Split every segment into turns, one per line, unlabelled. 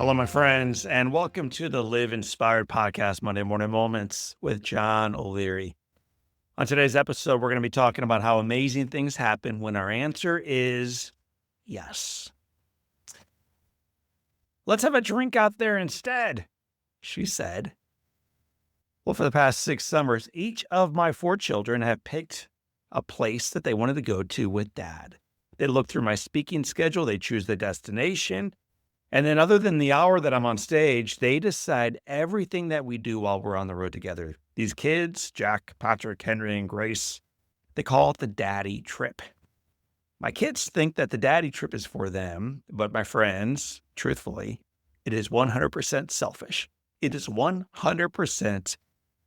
Hello, my friends, and welcome to the Live Inspired Podcast, Monday Morning Moments with John O'Leary. On today's episode, we're going to be talking about how amazing things happen when our answer is yes. Let's have a drink out there instead, she said. Well, for the past 6 summers, each of my 4 children have picked a place that they wanted to go to with Dad. They look through my speaking schedule, they choose the destination, and then other than the hour that I'm on stage, they decide everything that we do while we're on the road together. These kids, Jack, Patrick, Henry, and Grace, they call it the daddy trip. My kids think that the daddy trip is for them, but my friends, truthfully, it is 100% selfish. It is 100%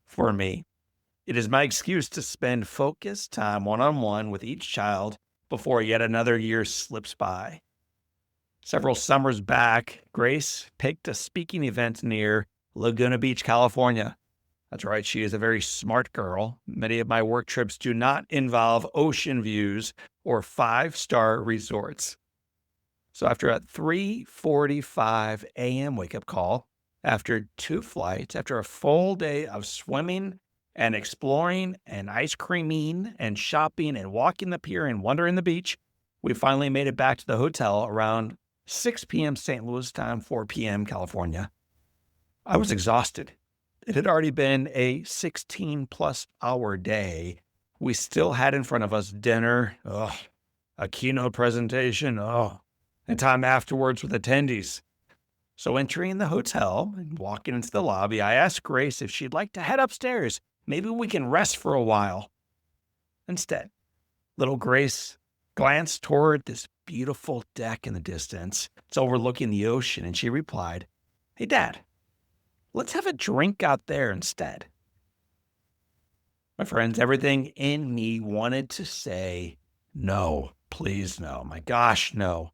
for me. It is my excuse to spend focused time one-on-one with each child before yet another year slips by. Several summers back, Grace picked a speaking event near Laguna Beach, California. That's right, she is a very smart girl. Many of my work trips do not involve ocean views or 5-star resorts. So after a 3:45 a.m. wake-up call, after 2 flights, after a full day of swimming and exploring and ice creaming and shopping and walking the pier and wandering the beach, we finally made it back to the hotel around 6 p.m. St. Louis time, 4 p.m. California. I was exhausted. It had already been a 16-plus hour day. We still had in front of us dinner, a keynote presentation, and time afterwards with attendees. So entering the hotel and walking into the lobby, I asked Grace if she'd like to head upstairs. Maybe we can rest for a while. Instead, little Grace glanced toward this beautiful deck in the distance. It's overlooking the ocean, and she replied, "Hey, Dad, let's have a drink out there instead." My friends, everything in me wanted to say, no, please no. My gosh, no.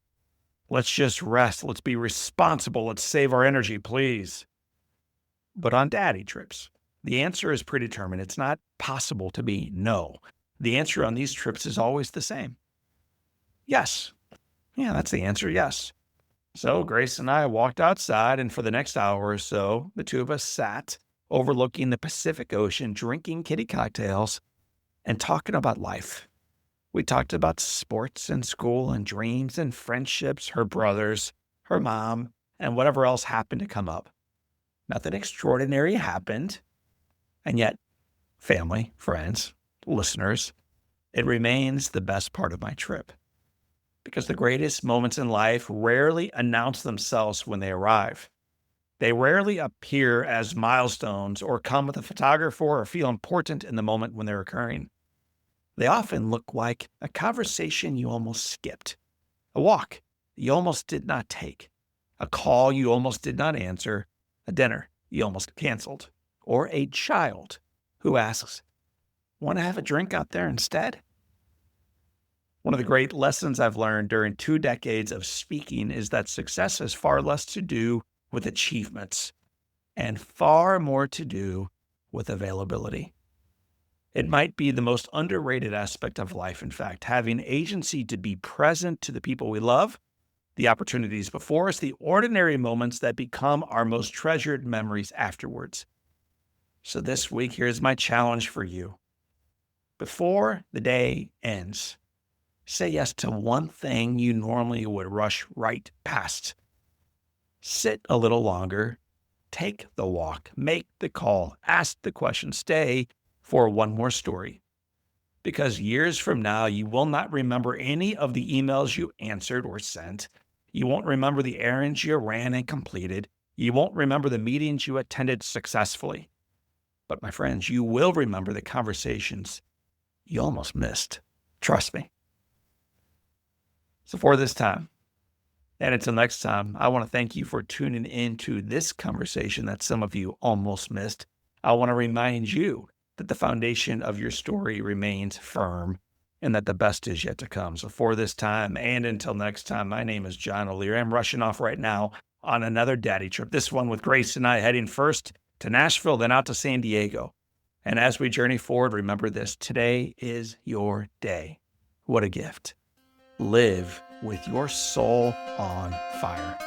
Let's just rest. Let's be responsible. Let's save our energy, please. But on daddy trips, the answer is predetermined. It's not possible to be no. The answer on these trips is always the same. Yes. Yeah, that's the answer, yes. So Grace and I walked outside, and for the next hour or so, the two of us sat overlooking the Pacific Ocean, drinking kitty cocktails and talking about life. We talked about sports and school and dreams and friendships, her brothers, her mom, and whatever else happened to come up. Nothing extraordinary happened, and yet family, friends, listeners, it remains the best part of my trip. Because the greatest moments in life rarely announce themselves when they arrive. They rarely appear as milestones or come with a photographer or feel important in the moment when they're occurring. They often look like a conversation you almost skipped, a walk you almost did not take, a call you almost did not answer, a dinner you almost canceled, or a child who asks, "Want to have a drink out there instead?" One of the great lessons I've learned during 2 decades of speaking is that success has far less to do with achievements and far more to do with availability. It might be the most underrated aspect of life, in fact, having agency to be present to the people we love, the opportunities before us, the ordinary moments that become our most treasured memories afterwards. So this week, here's my challenge for you. Before the day ends, say yes to one thing you normally would rush right past. Sit a little longer, take the walk, make the call, ask the question, stay for one more story. Because years from now, you will not remember any of the emails you answered or sent. You won't remember the errands you ran and completed. You won't remember the meetings you attended successfully. But my friends, you will remember the conversations you almost missed. Trust me. So for this time, and until next time, I want to thank you for tuning into this conversation that some of you almost missed. I want to remind you that the foundation of your story remains firm and that the best is yet to come. So for this time and until next time, my name is John O'Leary. I'm rushing off right now on another daddy trip, this one with Grace and I heading first to Nashville, then out to San Diego. And as we journey forward, remember this: today is your day. What a gift. Live with your soul on fire.